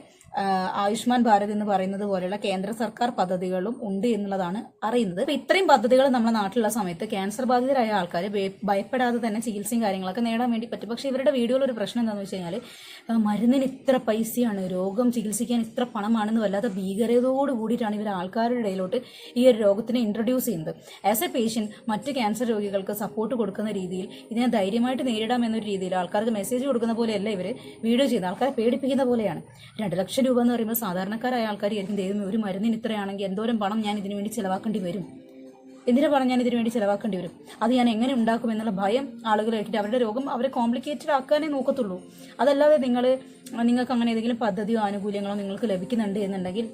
ആയുഷ്മാൻ ഭാരത് എന്ന് പറയുന്നത് പോലെയുള്ള കേന്ദ്ര സർക്കാർ പദ്ധതികളും ഉണ്ട് എന്നുള്ളതാണ് അറിയുന്നത്. അപ്പോൾ ഇത്രയും പദ്ധതികൾ നമ്മുടെ നാട്ടിലുള്ള സമയത്ത് ക്യാൻസർ ബാധിതരായ ആൾക്കാർ ഭയപ്പെടാതെ തന്നെ ചികിത്സയും കാര്യങ്ങളൊക്കെ നേടാൻ വേണ്ടി പറ്റും. പക്ഷേ ഇവരുടെ വീഡിയോയിൽ ഒരു പ്രശ്നം എന്താണെന്ന് വെച്ച് കഴിഞ്ഞാൽ മരുന്നിന് ഇത്ര പൈസയാണ്, രോഗം ചികിത്സിക്കാൻ ഇത്ര പണമാണെന്ന് വല്ലാത്ത ഭീകരതയോട് കൂടിയിട്ടാണ് ഇവർ ആൾക്കാരുടെ ഇടയിലോട്ട് ഈ ഒരു രോഗത്തിനെ ഇൻട്രൊഡ്യൂസ് ചെയ്യുന്നത്. ആസ് എ പേഷ്യൻറ്റ് മറ്റ് ക്യാൻസർ രോഗികൾക്ക് സപ്പോർട്ട് കൊടുക്കുന്ന രീതിയിൽ ഇതിനെ ധൈര്യമായിട്ട് നേരിടാം എന്നൊരു രീതിയിൽ ആൾക്കാർക്ക് മെസ്സേജ് കൊടുക്കുന്ന പോലെയല്ല ഇവർ വീഡിയോ ചെയ്യുന്നത്. ആൾക്കാരെ പേടിപ്പിക്കുന്ന പോലെയാണ്. 2 ലക്ഷം രൂപ എന്ന് പറയുമ്പോൾ സാധാരണക്കാരായ ആൾക്കാരായിരിക്കും ദൈവം ഒരു മരുന്നിന് ഇത്രയാണെങ്കിൽ എന്തോരം പണം ഞാൻ ഇതിനു വേണ്ടി ചിലവാക്കേണ്ടി വരും, എന്തിനാ പണം ഞാൻ ഇതിനു വേണ്ടി ചിലവാക്കേണ്ടി വരും, അത് ഞാൻ എങ്ങനെ ഉണ്ടാക്കും എന്നുള്ള ഭയം ആളുകളായിട്ട് അവരുടെ രോഗം അവരെ കോംപ്ലിക്കേറ്റഡ് ആക്കാനേ നോക്കത്തുള്ളൂ. അതല്ലാതെ നിങ്ങൾക്ക് അങ്ങനെ ഏതെങ്കിലും പദ്ധതിയോ ആനുകൂല്യങ്ങളോ നിങ്ങൾക്ക് ലഭിക്കുന്നുണ്ട് എന്നുണ്ടെങ്കിൽ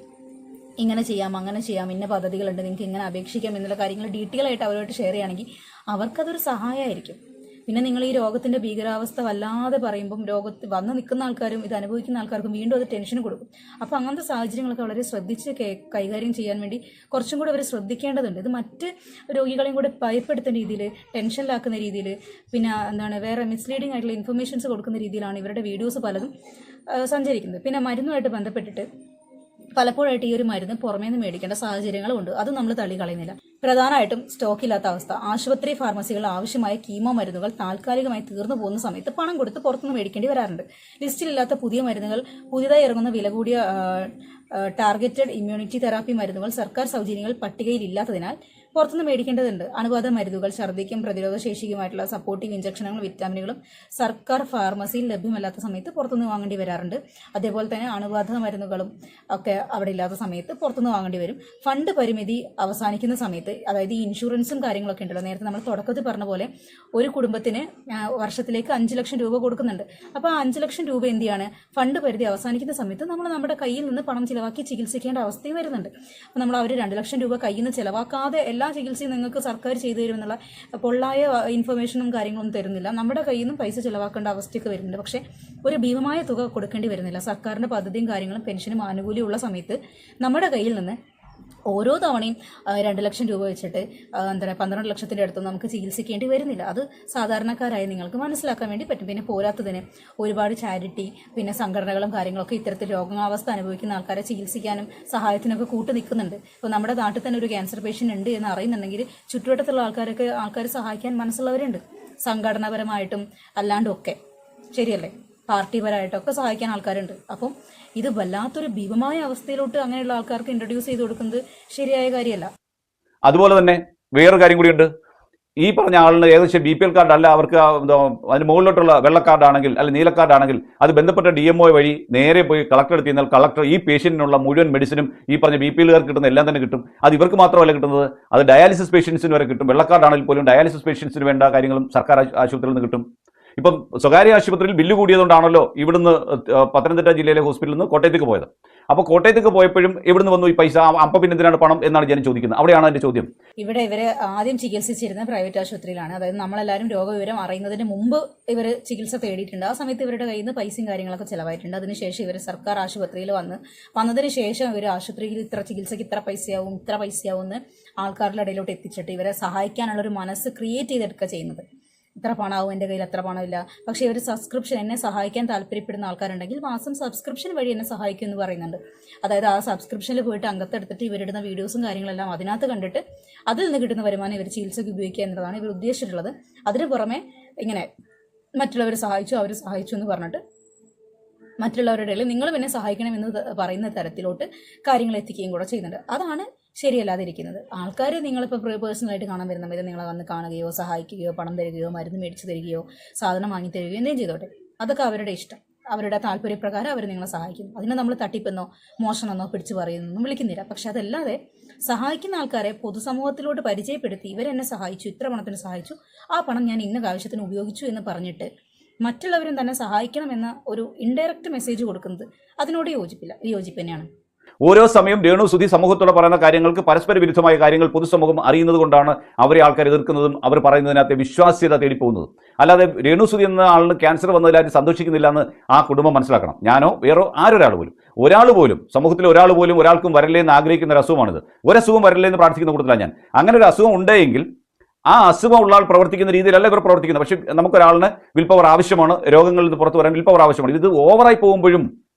ഇങ്ങനെ ചെയ്യാം അങ്ങനെ ചെയ്യാം, ഇന്ന പദ്ധതികളുണ്ട്, നിങ്ങൾക്ക് ഇങ്ങനെ അപേക്ഷിക്കാം എന്നുള്ള കാര്യങ്ങൾ ഡീറ്റെയിൽ ആയിട്ട് അവരോട്ട് ഷെയർ ചെയ്യുകയാണെങ്കിൽ അവർക്കതൊരു സഹായമായിരിക്കും. പിന്നെ നിങ്ങൾ ഈ രോഗത്തിന്റെ ഭീകരാവസ്ഥ വല്ലാതെ പറയുമ്പം രോഗത്തിൽ വന്ന് നിൽക്കുന്ന ആൾക്കാരും ഇത് അനുഭവിക്കുന്ന ആൾക്കാർക്കും വീണ്ടും അത് ടെൻഷൻ കൊടുക്കും. അപ്പോൾ അങ്ങനത്തെ സാഹചര്യങ്ങളൊക്കെ വളരെ ശ്രദ്ധിച്ച് കൈകാര്യം ചെയ്യാൻ വേണ്ടി കുറച്ചും കൂടി അവർ ശ്രദ്ധിക്കേണ്ടതുണ്ട്. ഇത് മറ്റ് രോഗികളെയും കൂടെ ഭയപ്പെടുത്തുന്ന രീതിയിൽ, ടെൻഷനിലാക്കുന്ന രീതിയിൽ, പിന്നെ വേറെ മിസ്ലീഡിംഗ് ആയിട്ടുള്ള ഇൻഫർമേഷൻസ് കൊടുക്കുന്ന രീതിയിലാണ് ഇവരുടെ വീഡിയോസ് പലതും സഞ്ചരിക്കുന്നത്. പിന്നെ മരുന്നുമായിട്ട് ബന്ധപ്പെട്ടിട്ട് പലപ്പോഴായിട്ട് ഈ ഒരു മരുന്ന് പുറമേ നിന്ന് മേടിക്കേണ്ട സാഹചര്യങ്ങളും ഉണ്ട്. അത് നമ്മൾ തള്ളിക്കളയുന്നില്ല. പ്രധാനമായിട്ടും സ്റ്റോക്കില്ലാത്ത അവസ്ഥ, ആശുപത്രി ഫാർമസികൾ ആവശ്യമായ കീമോ മരുന്നുകൾ താൽക്കാലികമായി തീർന്നു പോകുന്ന സമയത്ത് പണം കൊടുത്ത് പുറത്തുനിന്ന് മേടിക്കേണ്ടി വരാറുണ്ട്. ലിസ്റ്റിലില്ലാത്ത പുതിയ മരുന്നുകൾ, പുതിയതായി ഇറങ്ങുന്ന വില കൂടിയ ടാർഗറ്റഡ് ഇമ്മ്യൂണിറ്റി തെറാപ്പി മരുന്നുകൾ സർക്കാർ സൗജന്യങ്ങൾ പട്ടികയിൽ ഇല്ലാത്തതിനാൽ പുറത്തുനിന്ന് മേടിക്കേണ്ടതുണ്ട്. അണുബാധ മരുന്നുകൾ, ഛർദ്ദിക്കും പ്രതിരോധ ശേഷിക്കുമായിട്ടുള്ള സപ്പോർട്ടീവ് ഇഞ്ചക്ഷനുകളും വിറ്റാമിനുകളും സർക്കാർ ഫാർമസിയിൽ ലഭ്യമല്ലാത്ത സമയത്ത് പുറത്തുനിന്ന് വാങ്ങേണ്ടി വരാറുണ്ട്. അതേപോലെ തന്നെ അണുബാധ മരുന്നുകളും ഒക്കെ അവിടെ ഇല്ലാത്ത സമയത്ത് പുറത്തുനിന്ന് വാങ്ങേണ്ടി വരും. ഫണ്ട് പരിമിതി അവസാനിക്കുന്ന സമയത്ത്, അതായത് ഈ ഇൻഷുറൻസും കാര്യങ്ങളൊക്കെ ഉണ്ടല്ലോ, നേരത്തെ നമ്മൾ തുടക്കത്തിൽ പറഞ്ഞ പോലെ ഒരു കുടുംബത്തിന് വർഷത്തിലേക്ക് 5 ലക്ഷം രൂപ കൊടുക്കുന്നുണ്ട്. അപ്പോൾ ആ 5 ലക്ഷം രൂപ എന്ത് ചെയ്യാണ്, ഫണ്ട് പരിധി അവസാനിക്കുന്ന സമയത്ത് നമ്മൾ നമ്മുടെ കയ്യിൽ നിന്ന് പണം ചിലവാക്കി ചികിത്സിക്കേണ്ട അവസ്ഥയും വരുന്നുണ്ട്. അപ്പോൾ നമ്മൾ അവർ 2 ലക്ഷം രൂപ കയ്യിൽ നിന്ന് ചിലവാക്കാതെ എല്ലാ ചികിത്സയും നിങ്ങൾക്ക് സർക്കാർ ചെയ്തു തരുമെന്നുള്ള പൊള്ളായ ഇൻഫർമേഷനും കാര്യങ്ങളൊന്നും തരുന്നില്ല. നമ്മുടെ കയ്യിൽ നിന്നും പൈസ ചിലവാക്കേണ്ട അവസ്ഥയൊക്കെ വരുന്നുണ്ട്. പക്ഷേ ഒരു ഭീമമായ തുക കൊടുക്കേണ്ടി വരുന്നില്ല. സർക്കാരിൻ്റെ പദ്ധതിയും കാര്യങ്ങളും പെൻഷനും ആനുകൂല്യം ഉള്ള സമയത്ത് നമ്മുടെ കയ്യിൽ നിന്ന് ഓരോ തവണയും 2 ലക്ഷം രൂപ വെച്ചിട്ട് 12 ലക്ഷത്തിൻ്റെ അടുത്ത് നമുക്ക് ചികിത്സിക്കേണ്ടി വരുന്നില്ല. അത് സാധാരണക്കാരായ നിങ്ങൾക്ക് മനസ്സിലാക്കാൻ വേണ്ടി പറ്റും. പിന്നെ പോരാത്തതിന് ഒരുപാട് ചാരിറ്റി, പിന്നെ സംഘടനകളും കാര്യങ്ങളൊക്കെ ഇത്തരത്തിൽ രോഗാവസ്ഥ അനുഭവിക്കുന്ന ആൾക്കാരെ ചികിത്സിക്കാനും സഹായത്തിനൊക്കെ കൂട്ടു നിൽക്കുന്നുണ്ട്. ഇപ്പോൾ നമ്മുടെ നാട്ടിൽ തന്നെ ഒരു ക്യാൻസർ പേഷ്യൻ്റ് ഉണ്ട് എന്ന് അറിയുന്നുണ്ടെങ്കിൽ ചുറ്റുവട്ടത്തുള്ള ആൾക്കാരെ സഹായിക്കാൻ മനസ്സുള്ളവരുണ്ട്, സംഘടനാപരമായിട്ടും അല്ലാണ്ടും ഒക്കെ. ശരിയല്ലേ? പാർട്ടിപരമായിട്ടൊക്കെ സഹായിക്കാൻ ആൾക്കാരുണ്ട്. അപ്പം ഇത് വല്ലാത്തൊരു ഭീമമായ അവസ്ഥയിലോട്ട് അങ്ങനെയുള്ള ആൾക്കാർക്ക് ഇൻട്രൊഡ്യൂസ് ചെയ്ത് കൊടുക്കുന്നത് ശരിയായ കാര്യമല്ല. അതുപോലെ തന്നെ വേറൊരു കാര്യം കൂടിയുണ്ട്. ഈ പറഞ്ഞ ആളിന് ഏകദേശം BPL കാർഡ് അല്ല, അവർക്ക് അതിന് മുകളിലോട്ടുള്ള വെള്ള കാർഡാണെങ്കിൽ അല്ലെങ്കിൽ നീല കാർഡാണെങ്കിൽ അത് ബന്ധപ്പെട്ട DMO വഴി നേരെ പോയി കളക്ടർ എടുത്ത് കഴിഞ്ഞാൽ കളക്ടർ ഈ പേഷ്യന്റിനുള്ള മുഴുവൻ മെഡിസിനും ഈ പറഞ്ഞ BPLകാർക്ക് കിട്ടുന്ന എല്ലാം തന്നെ കിട്ടും. അത് ഇവർക്ക് മാത്രമല്ല കിട്ടുന്നത്, അത് ഡയാലിസിസ് പേഷ്യൻസിന് വരെ കിട്ടും. വെള്ള കാർഡാണെങ്കിൽ പോലും ഡയാലിസിസ് പേഷ്യൻസിന് വേണ്ട കാര്യങ്ങളും സർക്കാർ ആശുപത്രിയിൽ നിന്ന് കിട്ടും. ഇപ്പം സ്വകാര്യ ആശുപത്രിയിൽ ബില്ല് കൂടിയതുകൊണ്ടാണല്ലോ ഇവിടുന്ന് പത്തനംതിട്ട ജില്ലയിലെ ഹോസ്പിറ്റലിൽ നിന്ന് കോട്ടയത്തേക്ക് പോയത്. അപ്പോൾ കോട്ടയത്തേക്ക് പോയപ്പോഴും എവിടുന്ന് വന്നു ഈ പൈസ? അപ്പം പിന്നെ എന്തിനാണ് പണം എന്നാണ് ഞാൻ ചോദിക്കുന്നത്. അവിടെയാണ് എന്റെ ചോദ്യം. ഇവിടെ ഇവര് ആദ്യം ചികിത്സിച്ചിരുന്ന പ്രൈവറ്റ് ആശുപത്രിയിലാണ്. അതായത് നമ്മളെല്ലാവരും രോഗവിവരം അറിയുന്നതിന് മുമ്പ് ഇവർ ചികിത്സ തേടിയിട്ടുണ്ട്. ആ സമയത്ത് ഇവരുടെ കയ്യിൽ നിന്ന് പൈസയും കാര്യങ്ങളൊക്കെ ചിലവായിട്ടുണ്ട്. അതിനുശേഷം ഇവർ സർക്കാർ ആശുപത്രിയിൽ വന്നതിന് ശേഷം ഇവർ ആശുപത്രിയിൽ ഇത്ര ചികിത്സയ്ക്ക് ഇത്ര പൈസയാവും എന്ന് ആൾക്കാരുടെ ഇടയിലോട്ട് എത്തിച്ചിട്ട് ഇവരെ സഹായിക്കാനുള്ള ഒരു മനസ്സ് ക്രിയേറ്റ് ചെയ്തെടുക്കുക ചെയ്യുന്നത്. ഇത്ര പണമാവും, എൻ്റെ കയ്യിൽ അത്ര പണമില്ല, പക്ഷേ ഒരു സബ്സ്ക്രിപ്ഷൻ, എന്നെ സഹായിക്കാൻ താല്പര്യപ്പെടുന്ന ആൾക്കാരുണ്ടെങ്കിൽ മാസം സബ്സ്ക്രിപ്ഷൻ വഴി എന്നെ സഹായിക്കും എന്ന് പറയുന്നുണ്ട്. അതായത് ആ സബ്സ്ക്രിപ്ഷനിൽ പോയിട്ട് അംഗത്തെടുത്തിട്ട് ഇവരിടുന്ന വീഡിയോസും കാര്യങ്ങളെല്ലാം അതിനകത്ത് കണ്ടിട്ട് അതിൽ നിന്ന് കിട്ടുന്ന വരുമാനം ഇവർ ചികിത്സയ്ക്ക് ഉപയോഗിക്കുക എന്നതാണ് ഇവർ ഉദ്ദേശിച്ചിട്ടുള്ളത്. അതിന് പുറമെ ഇങ്ങനെ മറ്റുള്ളവർ സഹായിച്ചു, അവർ സഹായിച്ചു എന്ന് പറഞ്ഞിട്ട് മറ്റുള്ളവരുടെ ഇടയിൽ നിങ്ങൾ പിന്നെ സഹായിക്കണമെന്ന് പറയുന്ന തരത്തിലോട്ട് കാര്യങ്ങൾ എത്തിക്കുകയും കൂടെ ചെയ്യുന്നുണ്ട്. അതാണ് ശരിയല്ലാതിരിക്കുന്നത്. ആൾക്കാർ നിങ്ങളിപ്പോൾ പേഴ്സണലായിട്ട് കാണാൻ വരുന്ന സമയത്ത് നിങ്ങളെ വന്ന് കാണുകയോ സഹായിക്കുകയോ പണം തരികയോ മരുന്ന് മേടിച്ച് തരികയോ സാധനം വാങ്ങി തരികയോ എന്തെങ്കിലും ചെയ്തോട്ടെ, അതൊക്കെ അവരുടെ ഇഷ്ടം, അവരുടെ താല്പര്യപ്രകാരം അവർ നിങ്ങളെ സഹായിക്കും. അതിനെ നമ്മൾ തട്ടിപ്പെന്നോ മോഷണമെന്നോ പിടിച്ചു പറയുന്നൊന്നും വിളിക്കുന്നില്ല. പക്ഷെ അതല്ലാതെ സഹായിക്കുന്ന ആൾക്കാരെ പൊതുസമൂഹത്തിലോട്ട് പരിചയപ്പെടുത്തി ഇവരെന്നെ സഹായിച്ചു, ഇത്ര പണത്തിന് സഹായിച്ചു, ആ പണം ഞാൻ ഇന്ന ആവശ്യത്തിന് ഉപയോഗിച്ചു എന്ന് പറഞ്ഞിട്ട് മറ്റുള്ളവരും തന്നെ സഹായിക്കണമെന്ന ഒരു ഇൻഡയറക്റ്റ് മെസ്സേജ് കൊടുക്കുന്നത് അതിനോട് വിയോജിപ്പ് തന്നെയാണ്. ഓരോ സമയം രേണു സുധി സമൂഹത്തോട് പറയുന്ന കാര്യങ്ങൾക്ക് പരസ്പര വിരുദ്ധമായ കാര്യങ്ങൾ പൊതുസമൂഹം അറിയുന്നത് കൊണ്ടാണ് അവരെ ആൾക്കാർ എതിർക്കുന്നതും അവർ പറയുന്നതിനകത്തെ വിശ്വാസ്യത തേടിപ്പോകുന്നത്. അല്ലാതെ രേണു സുധി എന്ന ആളിന് ക്യാൻസർ വന്നതിലാരും സന്തോഷിക്കുന്നില്ല എന്ന് ആ കുടുംബം മനസ്സിലാക്കണം. ഞാനോ വേറോ ഒരാൾ പോലും സമൂഹത്തിലെ ഒരാൾ പോലും ഒരാൾക്കും വരല്ലേ എന്ന് ആഗ്രഹിക്കുന്ന ഒരു അസുഖമാണിത്. ഒരസുഖം വരല്ലേ എന്ന് പ്രാർത്ഥിക്കുന്ന കൂട്ടത്തിലാണ് ഞാൻ. അങ്ങനെ ഒരു അസുഖം ഉണ്ടെങ്കിൽ ആ അസുഖമുള്ള ആൾ പ്രവർത്തിക്കുന്ന രീതിയിലല്ല ഇവർ പ്രവർത്തിക്കുന്നത്. പക്ഷേ നമുക്കൊരാളിന് വിൽ പവർ ആവശ്യമാണ്, രോഗങ്ങളിൽ നിന്ന് പുറത്തു വരാൻ വിൽ പവർ ആവശ്യമാണ്. ഇത് ഓവറായി പോകുമ്പോഴും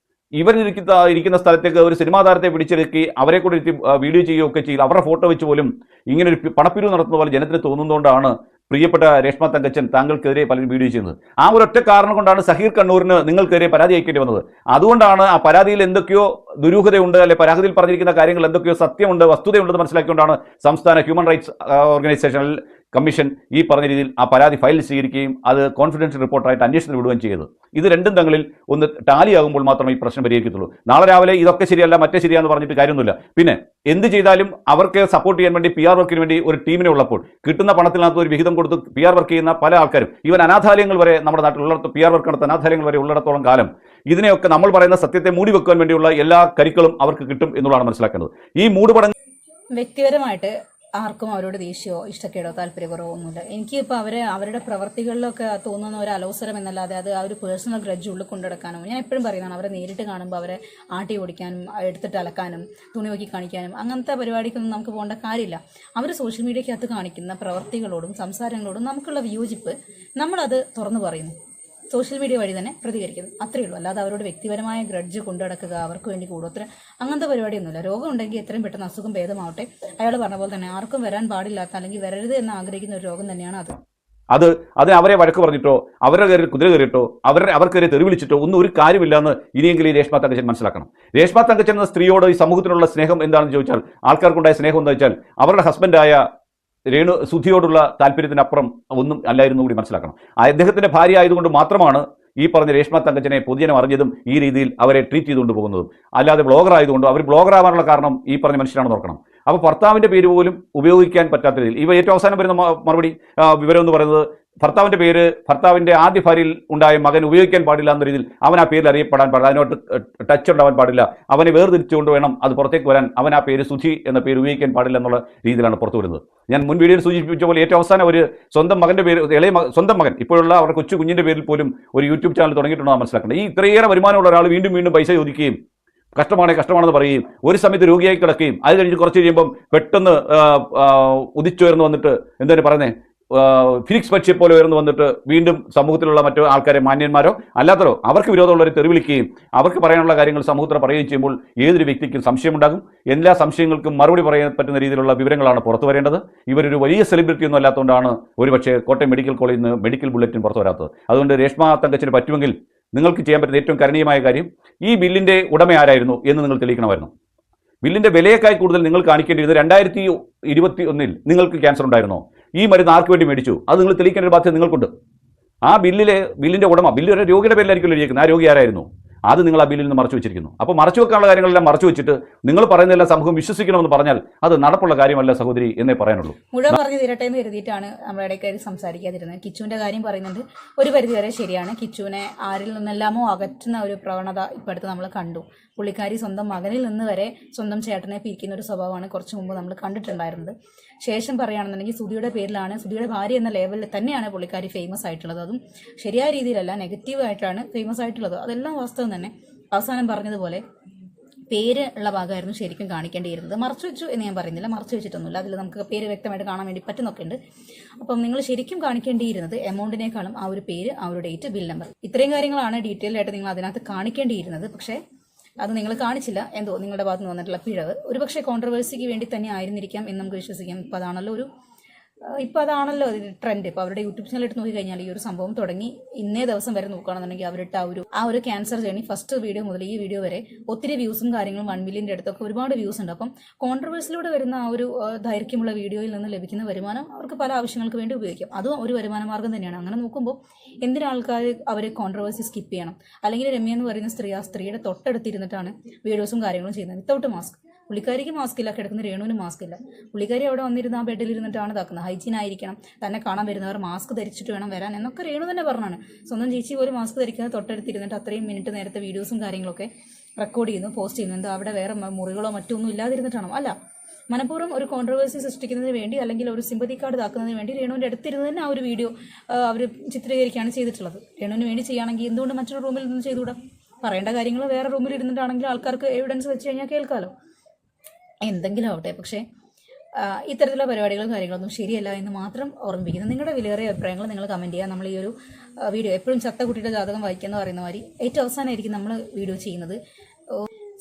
ഇരിക്കുന്ന സ്ഥലത്തേക്ക് ഒരു സിനിമാ താരത്തെ പിടിച്ചെടുക്കി അവരെ കൂടെ ഇരുത്തി വീഡിയോ ചെയ്യുകയൊക്കെ ചെയ്ത് അവരുടെ ഫോട്ടോ വെച്ച് പോലും ഇങ്ങനെ ഒരു പണപ്പിരിവ് നടത്തുന്ന പോലെ ജനത്തിന് തോന്നുന്നതുകൊണ്ടാണ് പ്രിയപ്പെട്ട രേഷ്മ തങ്കച്ചൻ താങ്കൾക്കെതിരെ പലരും വീഡിയോ ചെയ്യുന്നത്. ആ ഒരൊറ്റ കാരണം കൊണ്ടാണ് സഹീർ കണ്ണൂരിന് നിങ്ങൾക്കെതിരെ പരാതി അയക്കേണ്ടി വന്നത്. അതുകൊണ്ടാണ് ആ പരാതിയിൽ എന്തൊക്കെയോ ദുരൂഹതയുണ്ട്, അല്ലെ പരാതിയിൽ പറഞ്ഞിരിക്കുന്ന കാര്യങ്ങൾ എന്തൊക്കെയോ സത്യമുണ്ട്, വസ്തുതയുണ്ടെന്ന് മനസ്സിലാക്കിക്കൊണ്ടാണ് സംസ്ഥാന ഹ്യൂമൻ റൈറ്റ്സ് ഓർഗനൈസേഷൻ കമ്മീഷൻ ഈ പറഞ്ഞ രീതിയിൽ ആ പരാതി ഫയൽ സ്വീകരിക്കുകയും അത് കോൺഫിഡൻഷ്യൽ റിപ്പോർട്ടായിട്ട് അന്വേഷണത്തിന് വിടുകയും ചെയ്തത്. ഇത് രണ്ടും തങ്ങളിൽ ഒന്ന് ടാലിയാകുമ്പോൾ മാത്രമേ ഈ പ്രശ്നം പരിഹരിക്കത്തുള്ളൂ. നാളെ രാവിലെ ഇതൊക്കെ ശരിയല്ല മറ്റേ ശരിയാന്ന് പറഞ്ഞിട്ട് കാര്യമൊന്നുമില്ല. പിന്നെ എന്ത് ചെയ്താലും അവർക്ക് സപ്പോർട്ട് ചെയ്യാൻ വേണ്ടി PR വർക്കിന് വേണ്ടി ഒരു ടീമിനെ ഉള്ളപ്പോൾ കിട്ടുന്ന പണത്തിനകത്ത് ഒരു വിഹിതം കൊടുത്ത് PR വർക്ക് ചെയ്യുന്ന പല ആൾക്കാരും, ഈവൻ അനാഥാലയങ്ങൾ വരെ നമ്മുടെ നാട്ടിലുള്ള PR വർക്ക് നടത്തുന്ന അനാഥാലയങ്ങൾ വരെ ഉള്ളിടത്തോളം കാലം ഇതിനെയൊക്കെ നമ്മൾ പറയുന്ന സത്യത്തെ മൂടി വെക്കാൻ വേണ്ടിയുള്ള എല്ലാ കരുക്കളും അവർക്ക് കിട്ടും എന്നുള്ളതാണ് മനസ്സിലാക്കേണ്ടത്. ഈ മൂടുപടം വ്യക്തിപരമായിട്ട് ആർക്കും അവരോട് ദേഷ്യമോ ഇഷ്ടക്കേടോ താല്പര്യക്കുറവോ ഒന്നുമില്ല. എനിക്കിപ്പോൾ അവരുടെ പ്രവർത്തികളിലൊക്കെ തോന്നുന്ന ഒരു അലോസരം എന്നല്ലാതെ അത് ആ ഒരു പേഴ്സണൽ ഗ്രഡ്ജ് ഉള്ളിൽ കൊണ്ടുനടക്കാനോ, ഞാൻ എപ്പോഴും പറയുന്നതാണ്, അവരെ നേരിട്ട് കാണുമ്പോൾ അവരെ ആട്ടി ഓടിക്കാനും എടുത്തിട്ട് അലക്കാനും തുണി നോക്കി കാണിക്കാനും അങ്ങനത്തെ പരിപാടിക്കൊന്നും നമുക്ക് പോകേണ്ട കാര്യമില്ല. അവർ സോഷ്യൽ മീഡിയക്കകത്ത് കാണിക്കുന്ന പ്രവർത്തികളോടും സംസാരങ്ങളോടും നമുക്കുള്ള വിയോജിപ്പ് നമ്മളത് തുറന്നു പറയുന്നു, സോഷ്യൽ മീഡിയ വഴി തന്നെ പ്രതികരിക്കുന്നു, അത്രയേ ഉള്ളൂ. അല്ലാതെ അവരോട് വ്യക്തിപരമായ ഗ്രഡ്ജ് കൊണ്ടുനടക്കുക, അവർക്ക് വേണ്ടി കൂടുതൽ അങ്ങനത്തെ പരിപാടിയൊന്നുമില്ല. രോഗം ഉണ്ടെങ്കിൽ എത്രയും പെട്ടെന്ന് അസുഖം ഭേദമാവട്ടെ. അയാൾ പറഞ്ഞ പോലെ തന്നെ ആർക്കും വരാൻ പാടില്ലാത്ത അല്ലെങ്കിൽ വരരുത് എന്ന് ആഗ്രഹിക്കുന്ന ഒരു രോഗം തന്നെയാണ് അത്. അതിന് അവരെ വഴക്ക് പറഞ്ഞിട്ടോ അവരുടെ കയറി കുതിര കയറിയിട്ടോ അവർക്കെതിരെ തെറി വിളിച്ചിട്ടോ ഒന്നും ഒരു കാര്യമില്ലെന്ന് ഇനിയെങ്കിലും ഈ രേഷ്മ തങ്കച്ചൻ മനസ്സിലാക്കണം. രേഷ്മ തങ്കച്ചൻ എന്ന സ്ത്രീയോട് ഈ സമൂഹത്തിനുള്ള സ്നേഹം എന്താണെന്ന് ചോദിച്ചാൽ, ആൾക്കാർക്കുണ്ടായ സ്നേഹം എന്താ വെച്ചാൽ അവരുടെ ഹസ്ബൻഡായ രേണു സുധിയോടുള്ള താല്പര്യത്തിനപ്പുറം ഒന്നും അല്ലായിരുന്നു കൂടി മനസ്സിലാക്കണം. അദ്ദേഹത്തിന്റെ ഭാര്യ ആയതുകൊണ്ട് മാത്രമാണ് ഈ പറഞ്ഞ രേഷ്മ തങ്കച്ചനെ പൊതുജനം അറിഞ്ഞതും ഈ രീതിയിൽ അവരെ ട്രീറ്റ് ചെയ്തുകൊണ്ട് പോകുന്നതും. അല്ലാതെ ബ്ലോഗർ ആയതുകൊണ്ട് അവർ ബ്ലോഗർ ആവാനുള്ള കാരണം ഈ പറഞ്ഞ മനുഷ്യനാണെന്ന് നോക്കണം. അപ്പോൾ ഭർത്താവിന്റെ പേര് പോലും ഉപയോഗിക്കാൻ പറ്റാത്ത രീതിയിൽ ഇവ ഏറ്റവും അവസാനം വരുന്ന മറുപടി വിവരം എന്ന് പറയുന്നത് ഭർത്താവിന്റെ പേര് ഭർത്താവിന്റെ ആദ്യ ഭാര്യയിൽ ഉണ്ടായ മകൻ ഉപയോഗിക്കാൻ പാടില്ല എന്ന രീതിയിൽ അവൻ ആ പേരിൽ അറിയപ്പെടാൻ പാടില്ല, അതിനോട്ട് ടച്ച് ഉണ്ടാവാൻ പാടില്ല, അവനെ വേർതിരിച്ചുകൊണ്ട് വേണം അത് പുറത്തേക്ക് വരാൻ, അവൻ ആ പേര് സുധി എന്ന പേര് ഉപയോഗിക്കാൻ പാടില്ല എന്നുള്ള രീതിയിലാണ് പുറത്തു വരുന്നത്. ഞാൻ മുൻ വീഡിയോയിൽ സൂചിപ്പിച്ച പോലെ ഏറ്റവും അവസാനം ഒരു സ്വന്തം മകന്റെ പേര് സ്വന്തം മകൻ ഇപ്പോഴുള്ള അവരുടെ കുഞ്ഞിന്റെ പേരിൽ പോലും ഒരു യൂട്യൂബ് ചാനൽ തുടങ്ങിയിട്ടുണ്ടെന്ന് മനസ്സിലാക്കുന്നത്. ഈ ഇത്രയേറെ വരുമാനമുള്ള ഒരാൾ വീണ്ടും പൈസ ചോദിക്കുകയും കഷ്ടമാണെന്ന് പറയുകയും ഒരു സമയത്ത് രോഗിയായി കിടക്കുകയും അത് കഴിഞ്ഞ് കുറച്ച് കഴിയുമ്പം പെട്ടെന്ന് ഉദിച്ചുയർന്ന് വന്നിട്ട് എന്താണ് പറയുന്നത്, ഫിനിക്സ് പക്ഷിയെ പോലെ ഉയർന്നു വന്നിട്ട് വീണ്ടും സമൂഹത്തിലുള്ള മറ്റു ആൾക്കാരെ മാന്യന്മാരോ അല്ലാത്തരോ അവർക്ക് വിരോധമുള്ളവരെ തെറിവിളിക്കുകയും അവർക്ക് പറയാനുള്ള കാര്യങ്ങൾ സമൂഹത്തിൽ പറയുകയും ചെയ്യുമ്പോൾ ഏതൊരു വ്യക്തിക്കും സംശയമുണ്ടാകും. എല്ലാ സംശയങ്ങൾക്കും മറുപടി പറയാൻ പറ്റുന്ന രീതിയിലുള്ള വിവരങ്ങളാണ് പുറത്തു വരേണ്ടത്. ഇവരൊരു വലിയ സെലിബ്രിറ്റി ഒന്നും അല്ലാത്തതുകൊണ്ടാണ് ഒരുപക്ഷെ കോട്ടയം മെഡിക്കൽ കോളേജിൽ നിന്ന് മെഡിക്കൽ ബുള്ളറ്റിൻ പുറത്തു വരാത്തത്. അതുകൊണ്ട് രേഷ്മ തങ്കച്ചന് പറ്റുമെങ്കിൽ നിങ്ങൾക്ക് ചെയ്യാൻ പറ്റുന്ന ഏറ്റവും കരണീയമായ കാര്യം ഈ ബില്ലിന്റെ ഉടമ ആരായിരുന്നു എന്ന് നിങ്ങൾ തെളിയിക്കണമായിരുന്നു. ബില്ലിന്റെ വിലയേക്കായി കൂടുതൽ നിങ്ങൾ കാണിക്കേണ്ടിയിരുന്നത് 2021 നിങ്ങൾക്ക് ക്യാൻസർ ഉണ്ടായിരുന്നോ, ഈ മരുന്ന് ആർക്ക് വേണ്ടി മേടിച്ചു അത് നിങ്ങൾ തെളിയിക്കേണ്ട ഒരു ബാധ്യത നിങ്ങൾക്കുണ്ട്. ആ ബില്ലിന്റെ ഉടമ, ബില്ല് ഒരു രോഗിയുടെ പേരിലായിരിക്കുമല്ലോ ഇരിക്കുന്നത്, ആ രോഗി ആരായിരുന്നു അത് നിങ്ങൾ ആ ബില്ലിൽ നിന്ന് മറച്ചു വെച്ചിരിക്കുന്നു. അപ്പോൾ മറച്ചു വെക്കാനുള്ള കാര്യങ്ങളെല്ലാം മറച്ചു വെച്ചിട്ട് നിങ്ങൾ പറയുന്നതെല്ലാം സമൂഹം വിശ്വസിക്കണമെന്ന് പറഞ്ഞാൽ അത് നടപ്പുള്ള കാര്യമല്ല സഹോദരി എന്നേ പറയാനുള്ളൂ. മുഴുവൻ പറഞ്ഞു തീരട്ടെ എന്ന് കരുതിയിട്ടാണ് നമ്മുടെ ഇടയ്ക്കാരി സംസാരിക്കാതിരുന്നത്. കിച്ചുവിന്റെ കാര്യം പറയുന്നുണ്ട്, ഒരു പരിധിവരെ ശരിയാണ്. കിച്ചുവിനെ ആരിൽ നിന്നെല്ലാമോ അകറ്റുന്ന ഒരു പ്രവണത ഇപ്പോഴത്തെ നമ്മൾ കണ്ടു. പുള്ളിക്കാരി സ്വന്തം മകനിൽ നിന്ന് വരെ സ്വന്തം ചേട്ടനെ പിരിക്കുന്ന ഒരു സ്വഭാവമാണ് കുറച്ച് മുമ്പ് നമ്മൾ കണ്ടിട്ടുണ്ടായിരുന്നത്. ശേഷം പറയുകയാണെന്നുണ്ടെങ്കിൽ സുധിയുടെ പേരിലാണ്, സുധിയുടെ ഭാര്യ എന്ന ലെവലിൽ തന്നെയാണ് പുള്ളിക്കാരി ഫേമസ് ആയിട്ടുള്ളത്. അതും ശരിയായ രീതിയിലല്ല, നെഗറ്റീവായിട്ടാണ് ഫേമസ് ആയിട്ടുള്ളത്. അതെല്ലാം വാസ്തവം തന്നെ. അവസാനം പറഞ്ഞതുപോലെ പേര് ഉള്ള ഭാഗമായിരുന്നു ശരിക്കും കാണിക്കേണ്ടിയിരുന്നത്. മറച്ചു വെച്ചു എന്ന് ഞാൻ പറയുന്നില്ല, മറച്ചു വെച്ചിട്ടൊന്നുമില്ല. അതിൽ നമുക്ക് പേര് വ്യക്തമായിട്ട് കാണാൻ വേണ്ടി പറ്റുന്നൊക്കെ ഉണ്ട്. അപ്പം നിങ്ങൾ ശരിക്കും കാണിക്കേണ്ടിയിരുന്നത് എമൗണ്ടിനേക്കാളും ആ ഒരു പേര്, ആ ഒരു ഡേറ്റ്, ബിൽ നമ്പർ, ഇത്രയും കാര്യങ്ങളാണ് ഡീറ്റെയിൽ ആയിട്ട് നിങ്ങൾ അതിനകത്ത് കാണിക്കേണ്ടിയിരുന്നത്. പക്ഷേ അത് നിങ്ങൾ കാണിച്ചില്ല. എന്തോ നിങ്ങളുടെ ഭാഗത്ത് നിന്ന് വന്നിട്ടുള്ള പിഴവ്. ഒരുപക്ഷെ കോൺട്രവേഴ്സിക്ക് വേണ്ടി തന്നെ ആയിരുന്നിരിക്കാം എന്ന് നമുക്ക് വിശ്വസിക്കാം. ഇപ്പോൾ അതാണല്ലോ ട്രെൻഡ്. ഇപ്പോൾ അവരുടെ യൂട്യൂബ് ചാനൽ എടുത്ത് നോക്കിക്കഴിഞ്ഞാൽ ഈ ഒരു സംഭവം തുടങ്ങി ഇന്നേ ദിവസം വരെ നോക്കുകയാണെന്നുണ്ടെങ്കിൽ അവരുടെ ആ ഒരു ക്യാൻസർ ജേണി ഫസ്റ്റ് വീഡിയോ മുതൽ ഈ വീഡിയോ വരെ ഒത്തിരി വ്യൂസും കാര്യങ്ങളും 1 മില്യൻ്റെ അടുത്തൊക്കെ ഒരുപാട് വ്യൂസ് ഉണ്ട്. അപ്പം കോൺട്രവേഴ്സിലൂടെ വരുന്ന ആ ഒരു ദൈർഘ്യമുള്ള വീഡിയോയിൽ നിന്ന് ലഭിക്കുന്ന വരുമാനം അവർക്ക് പല ആവശ്യങ്ങൾക്ക് വേണ്ടി ഉപയോഗിക്കാം. അതും ഒരു വരുമാന മാർഗ്ഗം തന്നെയാണ്. അങ്ങനെ നോക്കുമ്പോൾ എന്തിനാ ആൾക്കാർ അവർ കോൺട്രവേഴ്സി സ്കിപ്പ് ചെയ്യണം? അല്ലെങ്കിൽ രമ്യ എന്ന് പറയുന്ന സ്ത്രീ, ആ സ്ത്രീയുടെ തൊട്ടടുത്തിരുന്നിട്ടാണ് വീഡിയോസും കാര്യങ്ങളും ചെയ്യുന്നത് വിത്തൗട്ട് മാസ്ക്. പുള്ളിക്കാരിക്ക് മാസ്ക് ഇല്ല, കിടക്കുന്ന രേണുവിന് മാസ്ക് ഇല്ല. പുള്ളിക്കാരി അവിടെ വന്നിരുന്ന് ആ ബെഡിൽ ഇരുന്നിട്ടാണ് ഇതാക്കുന്നത്. ഹൈജീൻ ആയിരിക്കണം, തന്നെ കാണാൻ വരുന്നവർ മാസ്ക് ധരിച്ചിട്ട് വേണം വരാൻ എന്നൊക്കെ രേണു തന്നെ പറഞ്ഞാണ്. സ്വന്തം ചേച്ചി പോലും മാസ്ക് ധരിക്കുന്നത് തൊട്ടടുത്തിരുന്നിട്ട് അത്രയും മിനിറ്റ് നേരത്തെ വീഡിയോസും കാര്യങ്ങളൊക്കെ റെക്കോർഡ് ചെയ്യുന്നു, പോസ്റ്റ് ചെയ്യുന്നു. എന്താ അവിടെ വേറെ മുറികളോ മറ്റൊന്നും ഇല്ലാതിരുന്നിട്ടാണോ? അല്ല, മനഃപൂർവ്വം ഒരു കോൺട്രവേഴ്സി സൃഷ്ടിക്കുന്നതിന് വേണ്ടി അല്ലെങ്കിൽ ഒരു സിമ്പതി കാർഡ് ഇതാക്കുന്നതിന് വേണ്ടി രേണുവിൻ്റെ അടുത്തിരുന്ന് തന്നെ ആ ഒരു വീഡിയോ അവർ ചിത്രീകരിക്കുകയാണ് ചെയ്തിട്ടുള്ളത്. രേണുവിന് വേണ്ടി ചെയ്യുകയാണെങ്കിൽ എന്തുകൊണ്ട് മറ്റൊരു റൂമിൽ നിന്ന് ചെയ്തുകൂടാ? പറയേണ്ട കാര്യങ്ങൾ വേറെ റൂമിൽ ഇരുന്നിട്ടാണെങ്കിൽ ആൾക്കാർക്ക് എവിഡൻസ് വെച്ച് കഴിഞ്ഞാൽ കേൾക്കാമല്ലോ, എന്തെങ്കിലും ആവട്ടെ. പക്ഷേ ഇത്തരത്തിലുള്ള പരിപാടികളും കാര്യങ്ങളൊന്നും ശരിയല്ല എന്ന് മാത്രം ഓർമ്മിപ്പിക്കുന്നു. നിങ്ങളുടെ വിലയേറിയ അഭിപ്രായങ്ങൾ നിങ്ങൾ കമൻറ്റ് ചെയ്യുക. നമ്മൾ ഈ ഒരു വീഡിയോ എപ്പോഴും ചത്ത കുട്ടിയുടെ ജാതകം വായിക്കുക പറയുന്ന മാതിരി ഏറ്റവും അവസാനമായിരിക്കും നമ്മൾ വീഡിയോ ചെയ്യുന്നത്.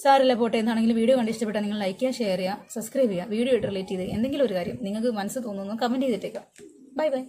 സാറില്ല പോട്ടെ. എന്താണെങ്കിലും വീഡിയോ കണ്ട് ഇഷ്ടപ്പെട്ടാൽ നിങ്ങൾ ലൈക്ക് ചെയ്യുക, ഷെയർ ചെയ്യുക, സബ്സ്ക്രൈബ് ചെയ്യുക. വീഡിയോ ആയിട്ട് റിലേറ്റ് ചെയ്ത് എന്തെങ്കിലും ഒരു കാര്യം നിങ്ങൾക്ക് മനസ്സ് തോന്നുന്നു കമൻറ്റ് ചെയ്തിട്ടേക്കാം. Bye bye.